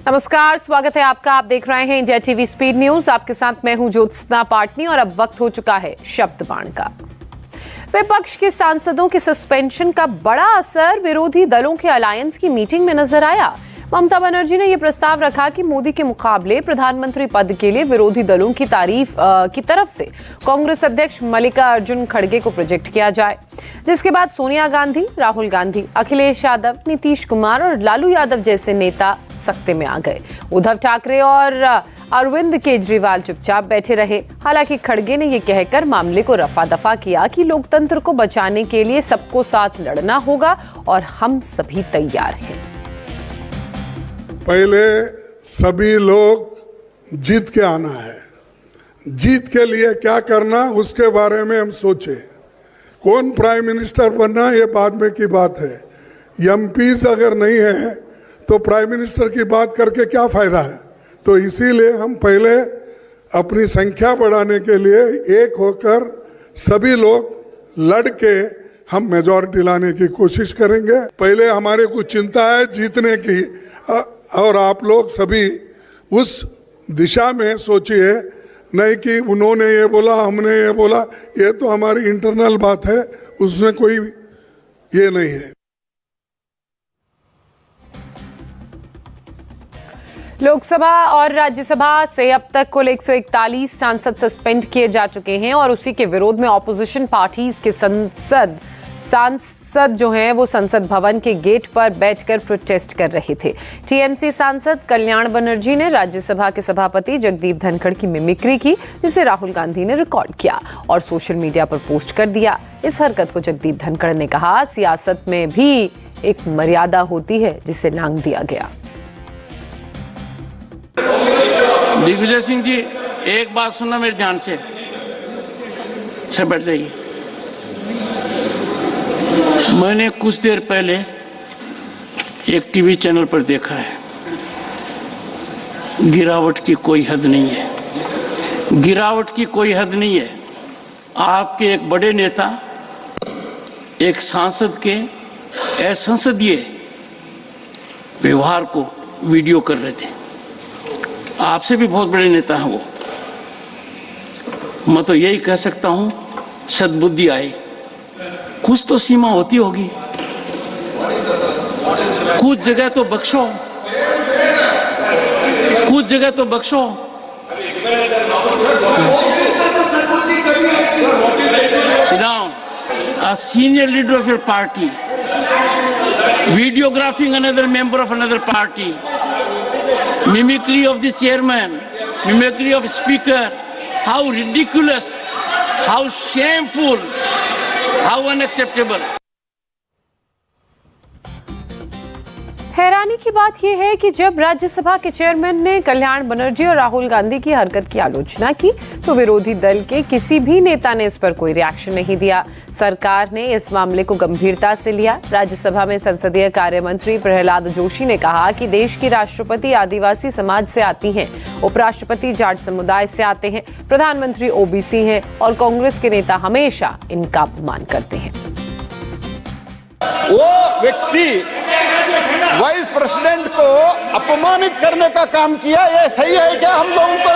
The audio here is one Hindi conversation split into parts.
नमस्कार, स्वागत है आपका। आप देख रहे हैं इंडिया टीवी स्पीड न्यूज। आपके साथ मैं हूं ज्योत्सना पाटनी और अब वक्त हो चुका है शब्द बाण का। विपक्ष के सांसदों के सस्पेंशन का बड़ा असर विरोधी दलों के अलायंस की मीटिंग में नजर आया। ममता बनर्जी ने यह प्रस्ताव रखा कि मोदी के मुकाबले प्रधानमंत्री पद के लिए विरोधी दलों की की तरफ से कांग्रेस अध्यक्ष मल्लिकार्जुन खड़गे को प्रोजेक्ट किया जाए, जिसके बाद सोनिया गांधी, राहुल गांधी, अखिलेश यादव, नीतीश कुमार और लालू यादव जैसे नेता सत्ते में आ गए। उद्धव ठाकरे और अरविंद केजरीवाल चुपचाप बैठे रहे। हालांकि खड़गे ने यह कहकर मामले को रफा दफा किया कि लोकतंत्र को बचाने के लिए सबको साथ लड़ना होगा और हम सभी तैयार हैं। पहले सभी लोग जीत के आना है, जीत के लिए क्या करना उसके बारे में हम सोचें। कौन प्राइम मिनिस्टर बनना ये बाद में की बात है। एमपीज अगर नहीं है तो प्राइम मिनिस्टर की बात करके क्या फायदा है। तो इसीलिए हम पहले अपनी संख्या बढ़ाने के लिए एक होकर सभी लोग लड़ के हम मेजॉरिटी लाने की कोशिश करेंगे। पहले हमारे को चिंता है जीतने की, और आप लोग सभी उस दिशा में सोचिए, नहीं कि उन्होंने ये बोला हमने ये बोला। ये तो हमारी इंटरनल बात है, उसमें कोई ये नहीं है। लोकसभा और राज्यसभा से अब तक कुल 141 सांसद सस्पेंड किए जा चुके हैं और उसी के विरोध में ऑपोजिशन पार्टीज के सांसद जो हैं वो संसद भवन के गेट पर बैठकर प्रोटेस्ट कर रहे थे। टीएमसी सांसद कल्याण बनर्जी ने राज्यसभा के सभापति जगदीप धनखड़ की मिमिक्री की, जिसे राहुल गांधी ने रिकॉर्ड किया और सोशल मीडिया पर पोस्ट कर दिया। इस हरकत को जगदीप धनखड़ ने कहा, सियासत में भी एक मर्यादा होती है जिसे लांघ दिया गया। दिग्विजय सिंह जी, एक बात सुनना मेरे ध्यान से बैठ जाइए। मैंने कुछ देर पहले एक टीवी चैनल पर देखा है, गिरावट की कोई हद नहीं है, गिरावट की कोई हद नहीं है। आपके एक बड़े नेता एक सांसद के असंसदीय व्यवहार को वीडियो कर रहे थे। आपसे भी बहुत बड़े नेता हैं वो। मैं तो यही कह सकता हूं, सद्बुद्धि आए, कुछ तो सीमा होती होगी, कुछ जगह तो बख्शो, कुछ जगह तो बख्शो। Sit down. A senior leader of your party videographing another member of another party, mimicry of the chairman, mimicry of speaker. How ridiculous, how shameful, how unacceptable. हैरानी की बात यह है कि जब राज्यसभा के चेयरमैन ने कल्याण बनर्जी और राहुल गांधी की हरकत की आलोचना की तो विरोधी दल के किसी भी नेता ने इस पर कोई रिएक्शन नहीं दिया। सरकार ने इस मामले को गंभीरता से लिया। राज्यसभा में संसदीय कार्य मंत्री प्रहलाद जोशी ने कहा कि देश की राष्ट्रपति आदिवासी समाज से आती हैं, उपराष्ट्रपति जाट समुदाय से आते हैं, प्रधानमंत्री ओबीसी हैं और कांग्रेस के नेता हमेशा इनका अपमान करते हैं। वो व्यक्ति वाइस प्रेसिडेंट को अपमानित करने का काम किया, ये सही है क्या? हम लोगों को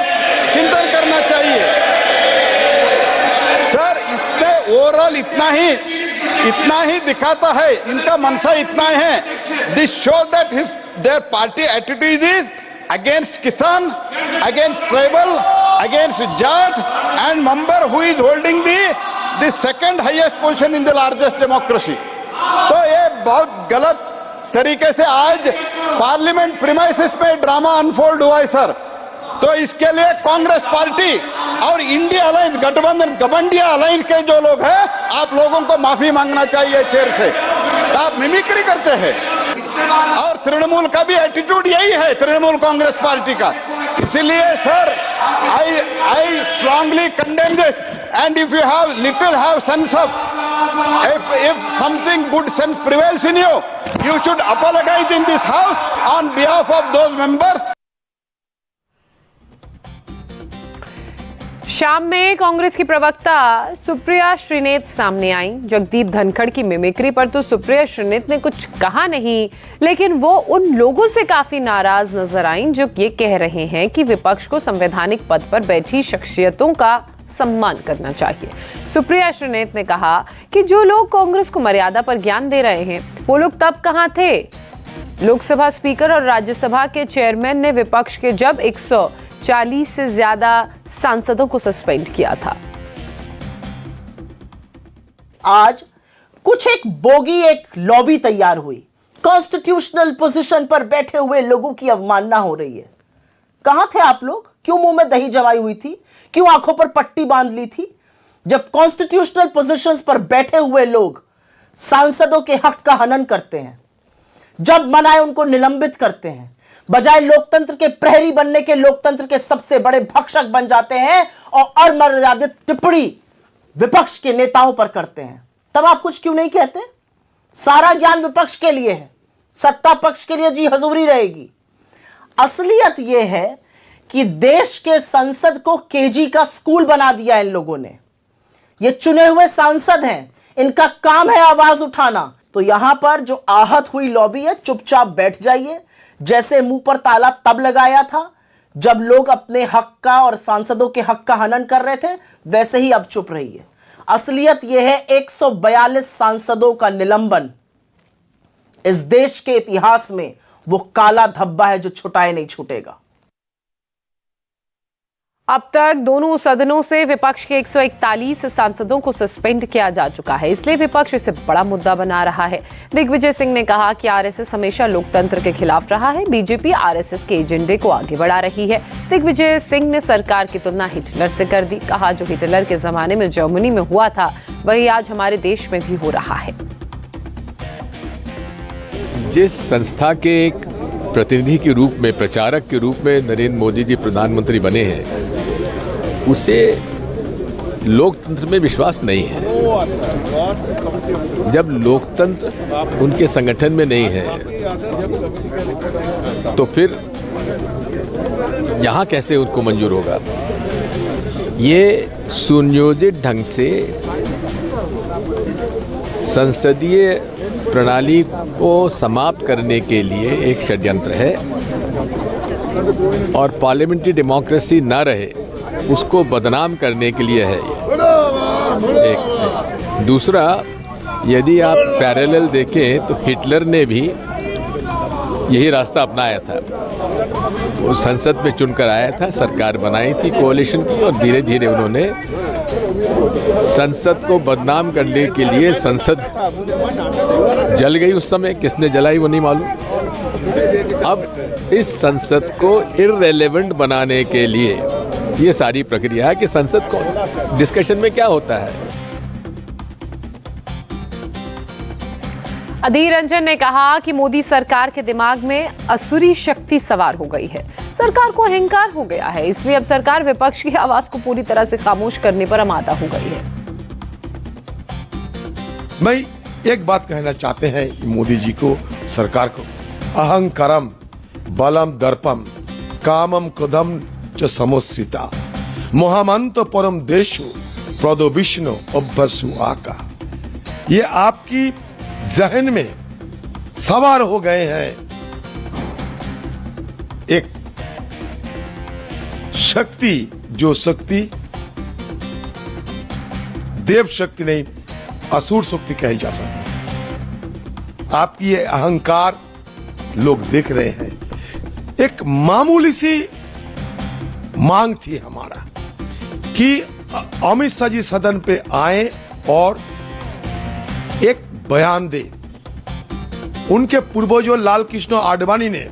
चिंतन करना चाहिए। सर, इतने ओवरऑल इतना ही दिखाता है, इनका मनसा इतना है। This show that their party attitude is against kisan, against tribal, against Jat and member who is holding the second highest position in the largest democracy. तो ये बहुत गलत तरीके से आज पार्लियामेंट प्रीमाइसेस में ड्रामा अनफोल्ड हुआ है सर। तो इसके लिए कांग्रेस पार्टी और इंडिया अलायंस गठबंधन गठबंधिया अलायंस के जो लोग हैं, आप लोगों को माफी मांगना चाहिए चेयर से। आप मिमिक्री करते हैं और तृणमूल का भी एटीट्यूड यही है, तृणमूल कांग्रेस पार्टी का। इसीलिए sir, I strongly condemn this and if you have sense of if something good sense prevails in you, you should apologize in this house on behalf of those members. शाम में कांग्रेस की प्रवक्ता सुप्रिया श्रीनेत सामने आई। जगदीप धनखड़ की मिमिक्री पर तो सुप्रिया श्रीनेत ने कुछ कहा नहीं, लेकिन वो उन लोगों से काफी नाराज नजर आईं जो ये कह रहे हैं कि विपक्ष को संवैधानिक पद पर बैठी शख्सियतों का सम्मान करना चाहिए। सुप्रिया श्रीनेत ने कहा कि जो लोग कांग्रेस को मर्यादा पर ज्ञान दे रहे हैं वो लोग तब कहां थे। लोकसभा स्पीकर और राज्यसभा के चेयरमैन ने विपक्ष के जब 140 से ज्यादा सांसदों को सस्पेंड किया था। आज कुछ एक बोगी एक लॉबी तैयार हुई, कॉन्स्टिट्यूशनल पोजीशन पर बैठे हुए लोगों की अवमानना हो रही है। कहां थे आप लोग? क्यों मुंह में दही जमाई हुई थी? क्यों आंखों पर पट्टी बांध ली थी? जब कॉन्स्टिट्यूशनल पोजीशंस पर बैठे हुए लोग सांसदों के हक का हनन करते हैं, जब मनाए उनको निलंबित करते हैं, बजाय लोकतंत्र के प्रहरी बनने के लोकतंत्र के सबसे बड़े भक्षक बन जाते हैं और अमर्यादित टिप्पणी विपक्ष के नेताओं पर करते हैं, तब आप कुछ क्यों नहीं कहते? सारा ज्ञान विपक्ष के लिए है, सत्ता पक्ष के लिए जी हजूरी रहेगी। असलियत यह है कि देश के संसद को केजी का स्कूल बना दिया इन लोगों ने। ये चुने हुए सांसद हैं, इनका काम है आवाज उठाना। तो यहां पर जो आहत हुई लॉबी है, चुपचाप बैठ जाइए। जैसे मुंह पर ताला तब लगाया था जब लोग अपने हक का और सांसदों के हक का हनन कर रहे थे, वैसे ही अब चुप रहिए। असलियत यह है 142 सांसदों का निलंबन इस देश के इतिहास में वो काला धब्बा है जो छुटाए नहीं छूटेगा। अब तक दोनों सदनों से विपक्ष के 141 सांसदों को सस्पेंड किया जा चुका है, इसलिए विपक्ष इसे बड़ा मुद्दा बना रहा है। दिग्विजय सिंह ने कहा कि आरएसएस हमेशा लोकतंत्र के खिलाफ रहा है, बीजेपी आरएसएस के एजेंडे को आगे बढ़ा रही है। दिग्विजय सिंह ने सरकार की तुलना हिटलर से कर दी। कहा जो हिटलर के जमाने में जर्मनी में हुआ था वही आज हमारे देश में भी हो रहा है। जिस संस्था के एक प्रतिनिधि के रूप में, प्रचारक के रूप में नरेंद्र मोदी जी प्रधानमंत्री बने हैं, उसे लोकतंत्र में विश्वास नहीं है। जब लोकतंत्र उनके संगठन में नहीं है तो फिर यहां कैसे उनको मंजूर होगा? ये सुनियोजित ढंग से संसदीय प्रणाली को समाप्त करने के लिए एक षड्यंत्र है और पार्लियामेंट्री डेमोक्रेसी न रहे उसको बदनाम करने के लिए है। एक दूसरा, यदि आप पैरेलल देखें तो हिटलर ने भी यही रास्ता अपनाया था। वो संसद में चुनकर आया था, सरकार बनाई थी कोalition की, और धीरे धीरे उन्होंने संसद को बदनाम करने के लिए, संसद जल गई उस समय, किसने जलाई वो नहीं मालूम। अब इस संसद को इररिलेवेंट बनाने के लिए ये सारी प्रक्रिया है कि संसद को डिस्कशन में क्या होता है। अधीर रंजन ने कहा कि मोदी सरकार के दिमाग में असुरी शक्ति सवार हो गई है, सरकार को अहंकार हो गया है, इसलिए अब सरकार विपक्ष की आवाज को पूरी तरह से खामोश करने पर आमादा हो गई है। मैं एक बात कहना चाहते हैं मोदी जी को, सरकार को, अहंकारम बलम दर्पम कामम क्रोधम च समोश्रिता मोहामंत परम देशु प्रदो विष्णु अभ्यसु आका। ये आपकी जहन में सवार हो गए हैं एक शक्ति, जो शक्ति देव शक्ति नहीं, असुर शक्ति कही जा सकती। आपकी ये अहंकार लोग देख रहे हैं। एक मामूली सी मांग थी हमारा कि अमित शाह जी सदन पे आए और एक बयान दे। उनके पूर्वजों लाल कृष्ण आडवाणी ने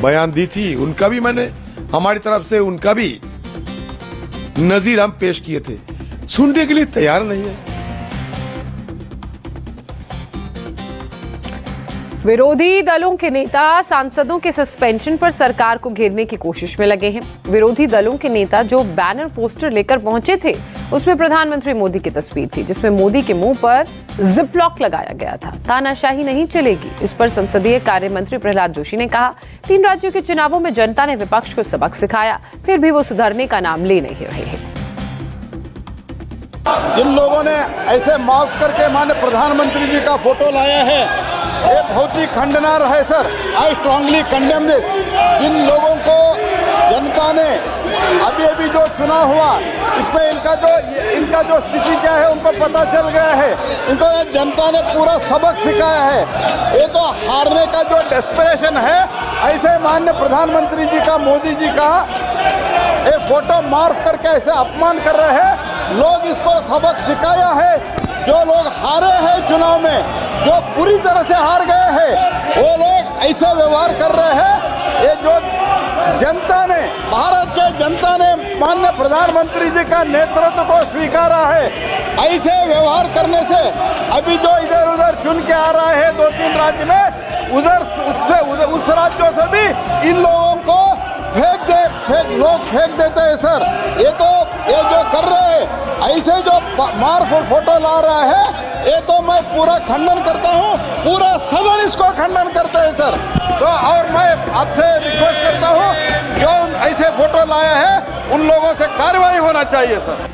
बयान दी थी, उनका भी मैंने, हमारी तरफ से उनका भी नजीर हम पेश किए थे, सुनने के लिए तैयार नहीं है। विरोधी दलों के नेता सांसदों के सस्पेंशन पर सरकार को घेरने की कोशिश में लगे हैं। विरोधी दलों के नेता जो बैनर पोस्टर लेकर पहुंचे थे उसमें प्रधानमंत्री मोदी की तस्वीर थी, जिसमें मोदी के मुंह पर जिप लॉक लगाया गया था। तानाशाही नहीं चलेगी, इस पर संसदीय कार्य मंत्री प्रहलाद जोशी ने कहा, 3 राज्यों के चुनावों में जनता ने विपक्ष को सबक सिखाया, फिर भी वो सुधरने का नाम ले नहीं रहे हैं। जिन लोगों ने ऐसे माफ करके माननीय प्रधानमंत्री जी का फोटो लाया है, ये बहुत ही खंडनार्ह है sir. I strongly condemn this. जिन लोगों को जनता ने अभी जो चुनाव हुआ, इसमें इनका जो स्थिति क्या है उनको पता चल गया है। इनको जनता ने पूरा सबक सिखाया है। ये तो हारने का जो डेस्परेशन है, ऐसे माननीय प्रधानमंत्री जी का, मोदी जी का ये फोटो मार्क करके ऐसे अपमान कर रहे हैं। लोग इसको सबक सिखाया है। जो लोग हारे हैं चुनाव में, जो पूरी तरह से हार गए हैं, वो लोग ऐसे व्यवहार कर रहे हैं। ये जो जनता ने, भारत के जनता ने माननीय प्रधानमंत्री जी का नेतृत्व को स्वीकारा है। ऐसे व्यवहार करने से अभी जो इधर उधर चुन के आ रहा है 2-3 राज्य में, उस राज्यों से भी इन लोगों को लोग फेंक देते हैं सर। ये जो कर रहे हैं, ऐसे जो मार फोटो ला रहा है, ये तो मैं पूरा खंडन करता हूँ। पूरा सदन इसको खंडन करते हैं सर। तो और मैं आपसे रिक्वेस्ट करता हूँ, जो ऐसे फोटो लाया है उन लोगों से कार्रवाई होना चाहिए सर।